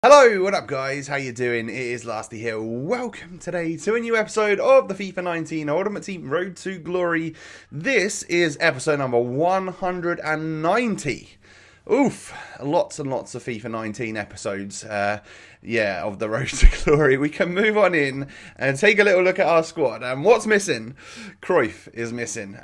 Hello, what up guys? How you doing? It is Lasty here. Welcome today to a new episode of the FIFA 19 Ultimate Team Road to Glory. This is episode number 190. Oof, lots and lots of FIFA 19 episodes, of the Road to Glory. We can move on in and take a little look at our squad. And what's missing? CRUYFF is missing.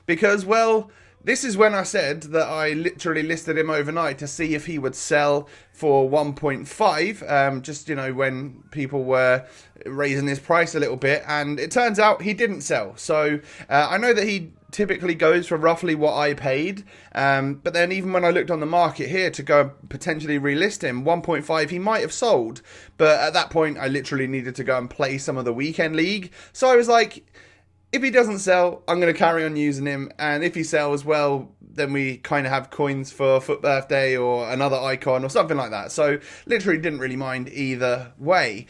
Because, well, this is when I said that I literally listed him overnight to see if he would sell for 1.5, just, when people were raising his price a little bit, and it turns out he didn't sell. So I know that he typically goes for roughly what I paid, but then even when I looked on the market here to go potentially relist him, 1.5 he might have sold, but at that point I literally needed to go and play some of the weekend league. So I was like, if he doesn't sell, I'm going to carry on using him. And if he sells, well, then we kind of have coins for Foot Birthday or another icon or something like that. So literally didn't really mind either way.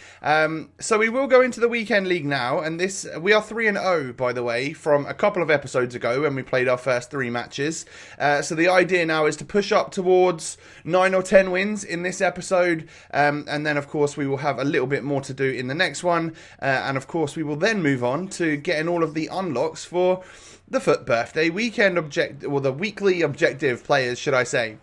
So we will go into the weekend league now. And we are 3-0, by the way, from a couple of episodes ago when we played our first 3 matches. So the idea now is to push up towards 9 or 10 wins in this episode. And then, of course, we will have a little bit more to do in the next one. And, of course, we will then move on to getting all of the unlocks for the Foot Birthday weekend or the weekly objective players, should I say.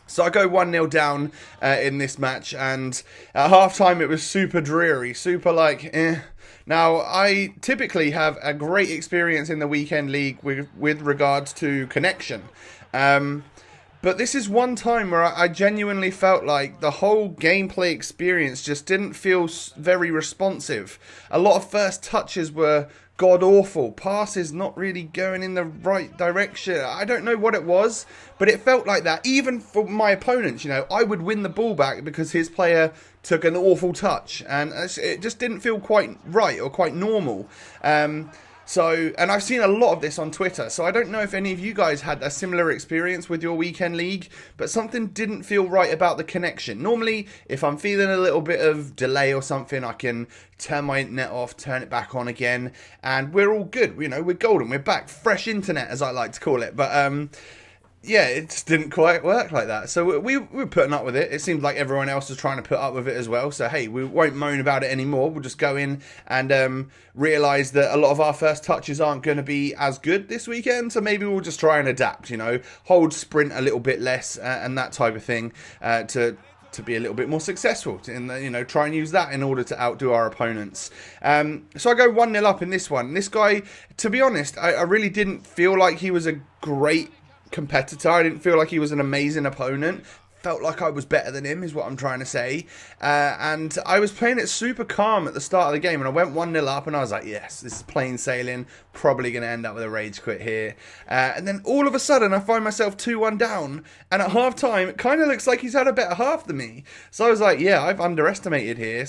So I go 1-0 down in this match, and at half-time it was super dreary, super like, eh. Now, I typically have a great experience in the weekend league with regards to connection. But this is one time where I genuinely felt like the whole gameplay experience just didn't feel very responsive. A lot of first touches were god-awful. Passes not really going in the right direction. I don't know what it was, but it felt like that. Even for my opponents, I would win the ball back because his player took an awful touch. And it just didn't feel quite right or quite normal. And I've seen a lot of this on Twitter, so I don't know if any of you guys had a similar experience with your weekend league, but something didn't feel right about the connection. Normally, if I'm feeling a little bit of delay or something, I can turn my internet off, turn it back on again, and we're all good. We're golden. We're back. Fresh internet, as I like to call it. But, yeah, it just didn't quite work like that. So we were putting up with it. It seemed like everyone else was trying to put up with it as well. So, hey, we won't moan about it anymore. We'll just go in and realise that a lot of our first touches aren't going to be as good this weekend. So maybe we'll just try and adapt, hold sprint a little bit less and that type of thing to be a little bit more successful, and try and use that in order to outdo our opponents. So I go 1-0 up in this one. This guy, to be honest, I really didn't feel like he was a great competitor. I didn't feel like he was an amazing opponent. Felt like I was better than him, is what I'm trying to say. And I was playing it super calm at the start of the game, and I went 1-0 up, and I was like, yes, this is plain sailing. Probably going to end up with a rage quit here. And then all of a sudden, I find myself 2-1 down, and at half-time, it kind of looks like he's had a better half than me. So I was like, yeah, I've underestimated here.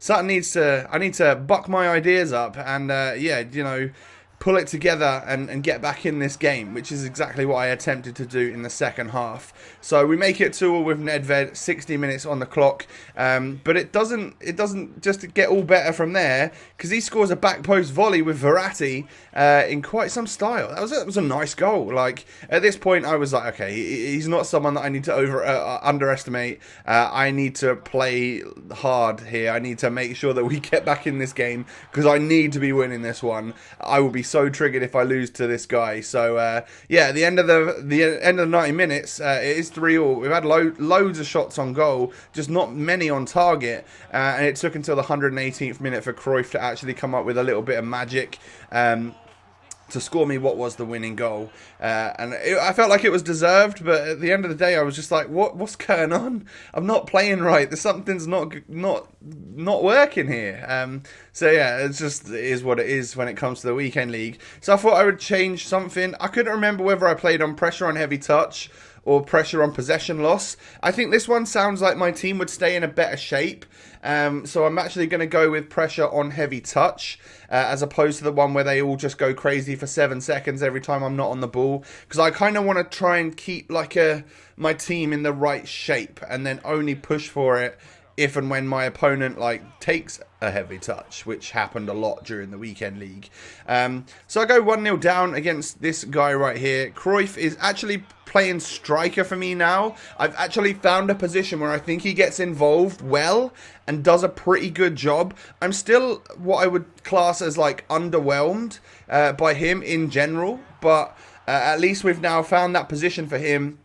I need to buck my ideas up, and pull it together and get back in this game, which is exactly what I attempted to do in the second half. So we make it 2-2 with Nedved, 60 minutes on the clock, but it doesn't just get all better from there, because he scores a back post volley with Verratti in quite some style. That was a nice goal. Like, at this point, I was like, okay, he's not someone that I need to underestimate. I need to play hard here. I need to make sure that we get back in this game, because I need to be winning this one. I will be so triggered if I lose to this guy. So at the end of the 90 minutes, it is 3-3. We've had loads of shots on goal, just not many on target, and it took until the 118th minute for CRUYFF to actually come up with a little bit of magic to score me what was the winning goal. I felt like it was deserved, but at the end of the day, I was just like, what's going on? I'm not playing right. There's something's not working here. So yeah, it is what it is when it comes to the weekend league. So I thought I would change something. I couldn't remember whether I played on pressure on heavy touch or pressure on possession loss. I think this one sounds like my team would stay in a better shape. So I'm actually going to go with pressure on heavy touch as opposed to the one where they all just go crazy for 7 seconds every time I'm not on the ball. Because I kind of want to try and keep my team in the right shape and then only push for it if and when my opponent like takes a heavy touch, which happened a lot during the weekend league. So I go 1-0 down against this guy right here. CRUYFF is actually playing striker for me now. I've actually found a position where I think he gets involved well and does a pretty good job. I'm still what I would class as like underwhelmed by him in general, but at least we've now found that position for him.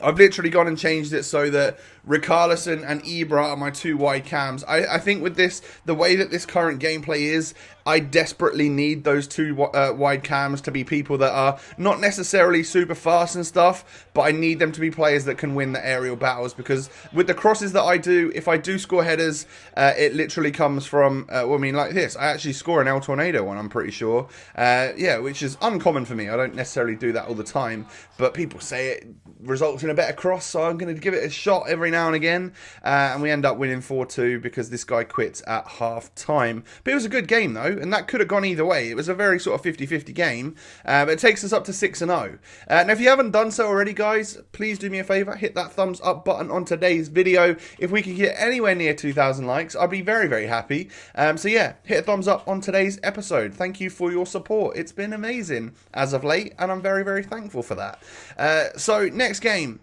I've literally gone and changed it so that Richarlison and Ibra are my 2 wide cams. I think with this, the way that this current gameplay is, I desperately need those 2 wide cams to be people that are not necessarily super fast and stuff, but I need them to be players that can win the aerial battles, because with the crosses that I do, if I do score headers, it literally comes from, well, I mean, like this. I actually score an El Tornado one, I'm pretty sure. Yeah, which is uncommon for me. I don't necessarily do that all the time, but people say it results in a better cross, so I'm going to give it a shot every now and again, and we end up winning 4-2 because this guy quits at half time. But it was a good game though, and that could have gone either way. It was a very sort of 50-50 game, but it takes us up to 6-0. Now if you haven't done so already, guys, please do me a favour, hit that thumbs up button on today's video. If we can get anywhere near 2,000 likes, I'd be very, very happy. So yeah, hit a thumbs up on today's episode. Thank you for your support. It's been amazing as of late, and I'm very, very thankful for that. So next game,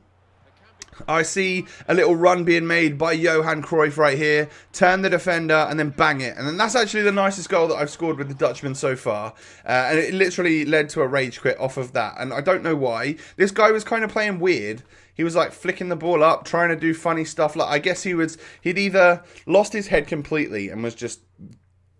I see a little run being made by JOHAN CRUYFF right here. Turn the defender and then bang it. And then that's actually the nicest goal that I've scored with the Dutchman so far. And it literally led to a rage quit off of that. And I don't know why. This guy was kind of playing weird. He was like flicking the ball up, trying to do funny stuff. Like I guess he'd either lost his head completely and was just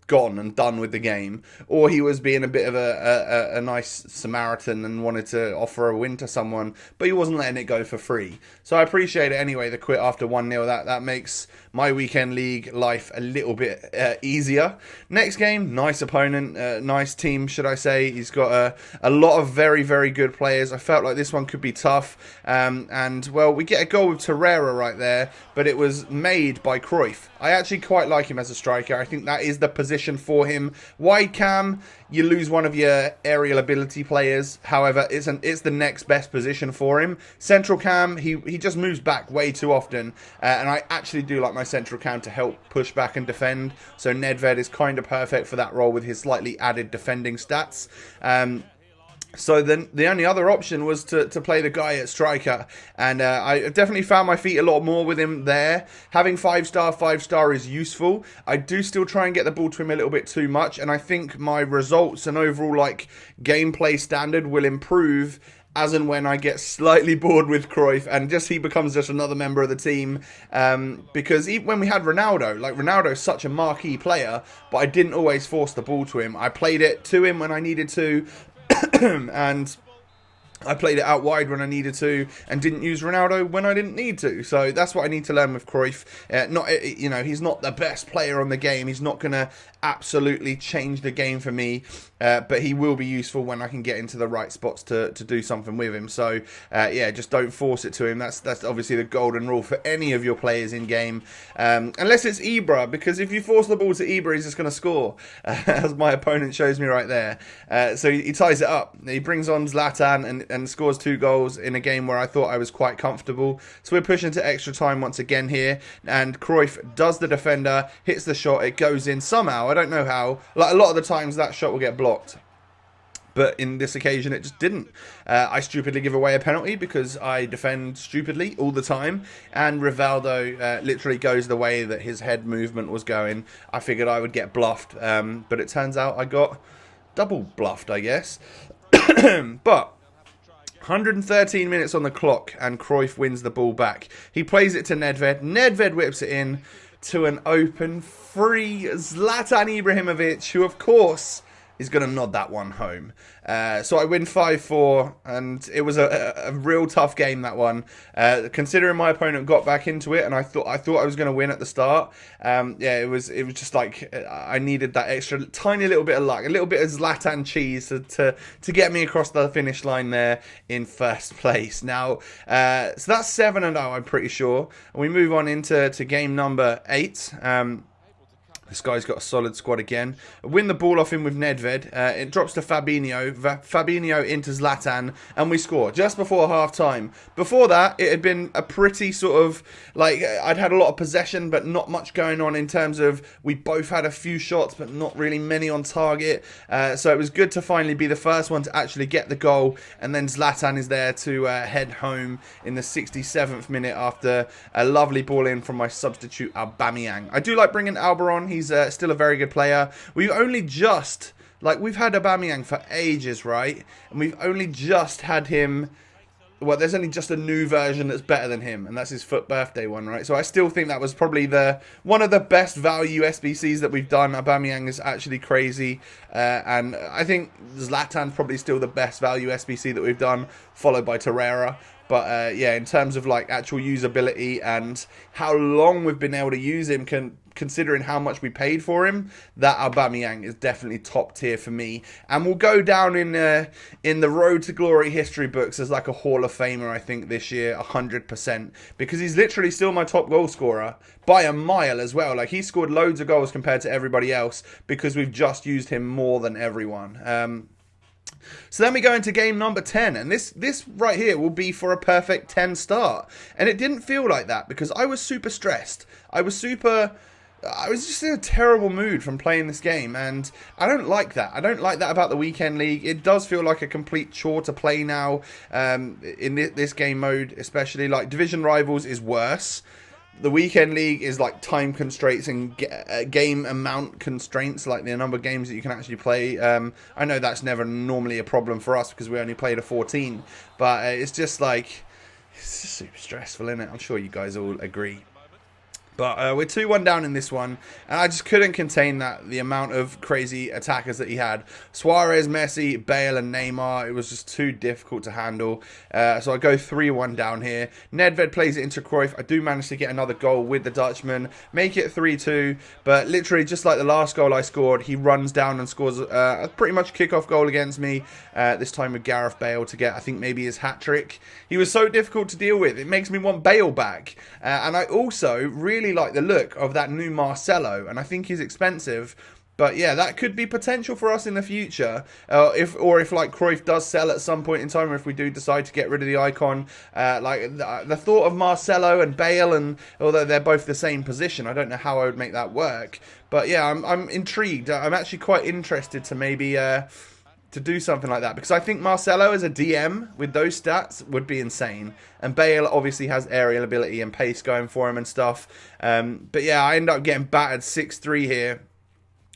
gone and done with the game, or he was being a bit of a nice Samaritan and wanted to offer a win to someone, but he wasn't letting it go for free. So I appreciate it anyway, the quit after 1-0. That makes my weekend league life a little bit easier. Next game, nice opponent, nice team, should I say. He's got a lot of very, very good players. I felt like this one could be tough, and well, we get a goal with Torreira right there, but it was made by CRUYFF. I actually quite like him as a striker. I think that is the position for him. Wide cam, you lose one of your aerial ability players. However, it's the next best position for him. Central cam, he just moves back way too often, and I actually do like my central cam to help push back and defend. So Nedved is kind of perfect for that role with his slightly added defending stats. So then the only other option was to play the guy at striker, and I definitely found my feet a lot more with him there. Having 5-star is useful. I do still try and get the ball to him a little bit too much, and I think my results and overall like gameplay standard will improve as and when I get slightly bored with CRUYFF and he becomes just another member of the team. Because even when we had Ronaldo, like Ronaldo's such a marquee player, but I didn't always force the ball to him. I played it to him when I needed to, and I played it out wide when I needed to, and didn't use Ronaldo when I didn't need to. So that's what I need to learn with CRUYFF. He's not the best player on the game. He's not going to absolutely change the game for me, but he will be useful when I can get into the right spots to do something with him. So yeah, just don't force it to him. That's obviously the golden rule for any of your players in game, unless it's Ibra, because if you force the ball to Ibra, he's just going to score, as my opponent shows me right there. So he ties it up. He brings on Zlatan and scores 2 goals in a game where I thought I was quite comfortable. So we're pushing to extra time once again here, and CRUYFF does the defender, hits the shot, it goes in somehow. I don't know how. Like a lot of the times that shot will get blocked, but in this occasion it just didn't. I stupidly give away a penalty because I defend stupidly all the time, and Rivaldo literally goes the way that his head movement was going. I figured I would get bluffed, but it turns out I got double bluffed, I guess. But 113 minutes on the clock, and CRUYFF wins the ball back. He plays it to Nedved. Nedved whips it in to an open free Zlatan Ibrahimovic, who of course is going to nod that one home. So I win 5-4, and it was a real tough game, that one. Considering my opponent got back into it, and I thought I was going to win at the start. Yeah, it was just like I needed that extra tiny little bit of luck, a little bit of Zlatan cheese to get me across the finish line there in first place. Now, so that's 7-0, I'm pretty sure. And we move on into game number 8. This guy's got a solid squad again. Win the ball off him with Nedved. It drops to Fabinho. Fabinho into Zlatan. And we score just before half-time. Before that, it had been a pretty sort of... like, I'd had a lot of possession, but not much going on in terms of... we both had a few shots, but not really many on target. So it was good to finally be the first one to actually get the goal. And then Zlatan is there to head home in the 67th minute after a lovely ball in from my substitute Aubameyang. I do like bringing Alba on. He's still a very good player. We've only just, like, we've had Aubameyang for ages, right? And we've only just had him, well, there's only just a new version that's better than him, and that's his FUT birthday one, right? So I still think that was probably one of the best value SBCs that we've done. Aubameyang is actually crazy, and I think Zlatan's probably still the best value SBC that we've done, followed by Torreira. But yeah, in terms of like actual usability and how long we've been able to use him, considering how much we paid for him, that Aubameyang is definitely top tier for me, and will go down in the Road to Glory history books as like a Hall of Famer, I think, this year, 100%, because he's literally still my top goal scorer by a mile as well. Like, he scored loads of goals compared to everybody else because we've just used him more than everyone. So then we go into game number 10, and this right here will be for a perfect 10 start. And it didn't feel like that because I was super stressed. I was just in a terrible mood from playing this game, and I don't like that. I don't like that about the weekend league. It does feel like a complete chore to play now, in this game mode, especially. Like, division rivals is worse. The weekend league is like time constraints and game amount constraints, like the number of games that you can actually play. I know that's never normally a problem for us because we only played a 14, but it's just like, it's just super stressful, isn't it? I'm sure you guys all agree. But we're 2-1 down in this one, and I just couldn't contain the amount of crazy attackers that he had. Suarez, Messi, Bale and Neymar, it was just too difficult to handle. So I go 3-1 down here. Nedved plays it into CRUYFF. I do manage to get another goal with the Dutchman, make it 3-2, but literally just like the last goal I scored, he runs down and scores a pretty much kick-off goal against me, this time with Gareth Bale to get, I think, maybe his hat-trick. He was so difficult to deal with. It makes me want Bale back. And I also really like the look of that new Marcelo, and I think he's expensive, but yeah, that could be potential for us in the future, if like CRUYFF does sell at some point in time, or if we do decide to get rid of the icon. Like the thought of Marcelo and Bale, and although they're both the same position, I don't know how I would make that work, but yeah, I'm intrigued. I'm actually quite interested to maybe to do something like that, because I think Marcelo as a DM with those stats would be insane, and Bale obviously has aerial ability and pace going for him and stuff. But yeah, I end up getting battered 6-3 here.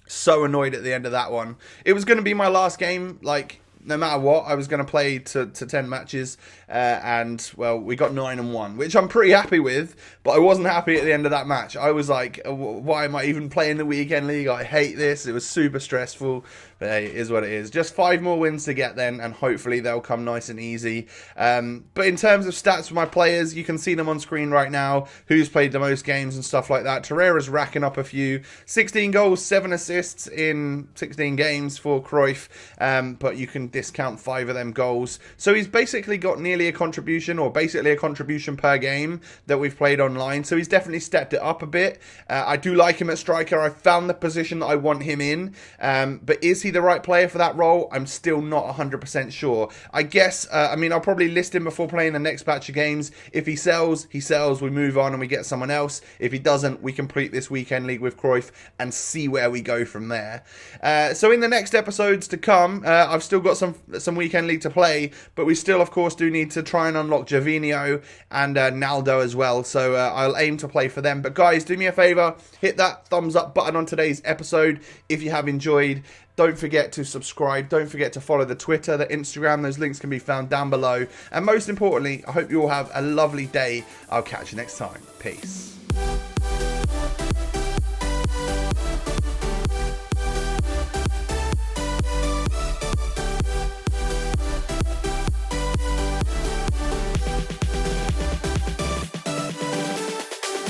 So annoyed at the end of that one. It was going to be my last game, like, no matter what. I was going to play to 10 matches, and, well, we got 9-1, which I'm pretty happy with, but I wasn't happy at the end of that match. I was like, why am I even playing the weekend league? I hate this. It was super stressful, but hey, it is what it is. Just 5 more wins to get then, and hopefully they'll come nice and easy. But in terms of stats for my players, you can see them on screen right now, who's played the most games and stuff like that. Torreira's racking up a few. 16 goals, 7 assists in 16 games for CRUYFF, but you can discount 5 of them goals. So he's basically got nearly a contribution, or basically a contribution per game that we've played online. So he's definitely stepped it up a bit. I do like him at striker. I found the position that I want him in, but is he the right player for that role? I'm still not 100% sure. I guess, I mean, I'll probably list him before playing the next batch of games. If he sells, he sells. We move on and we get someone else. If he doesn't, we complete this weekend league with CRUYFF and see where we go from there. So in the next episodes to come, I've still got some weekend league to play, but we still, of course, do need to try and unlock Gervinho and Naldo as well. So I'll aim to play for them. But guys, do me a favour, hit that thumbs up button on today's episode if you have enjoyed. Don't forget to subscribe. Don't forget to follow the Twitter, the Instagram. Those links can be found down below. And most importantly, I hope you all have a lovely day. I'll catch you next time. Peace.